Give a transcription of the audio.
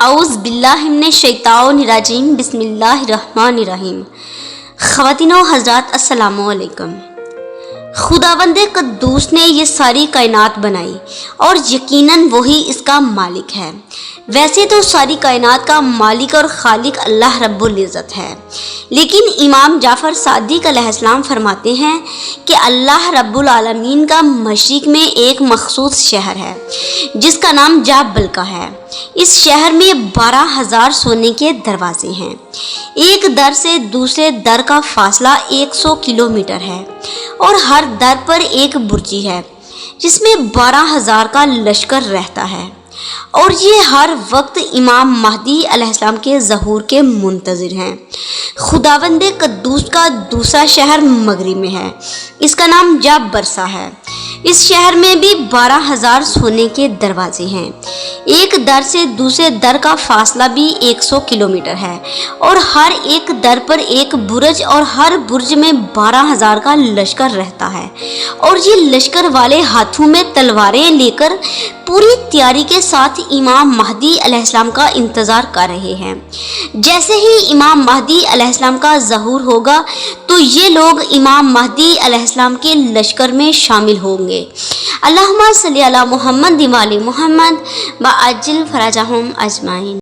اعوذ باللہ من الشیطان الرجیم بسم اللہ الرحمن الرحیم۔ خواتین و حضرات السلام علیکم۔ خداوند قدوس نے یہ ساری کائنات بنائی اور یقیناً وہی اس کا مالک ہے۔ ویسے تو ساری کائنات کا مالک اور خالق اللہ رب العزت ہے، لیکن امام جعفر صادق علیہ السلام فرماتے ہیں کہ اللہ رب العالمین کا مشرق میں ایک مخصوص شہر ہے جس کا نام جابل کا ہے۔ اس شہر میں 12,000 سونے کے دروازے ہیں۔ ایک در سے دوسرے در کا فاصلہ 100 کلومیٹر ہے اور ہر در پر ایک برجی ہے جس میں 12,000 کا لشکر رہتا ہے، اور یہ ہر وقت امام مہدی علیہ السلام کے ظہور کے منتظر ہیں۔ خداوند قدوس کا دوسرا شہر مغرب میں ہے، اس کا نام جابرسا ہے۔ اس شہر میں بھی 12,000 سونے کے دروازے ہیں۔ ایک در سے دوسرے در کا فاصلہ بھی 100 کلومیٹر ہے اور ہر ایک در پر ایک برج، اور ہر برج میں 12,000 کا لشکر رہتا ہے، اور یہ لشکر والے ہاتھوں میں تلواریں لے کر پوری تیاری کے ساتھ امام مہدی علیہ السلام کا انتظار کر رہے ہیں۔ جیسے ہی امام مہدی علیہ السلام کا ظہور ہوگا تو یہ لوگ امام مہدی علیہ السلام کے لشکر میں شامل ہوں گے۔ اللہم صلی علی محمد و علی محمد وعجل فرجہم اجمعین۔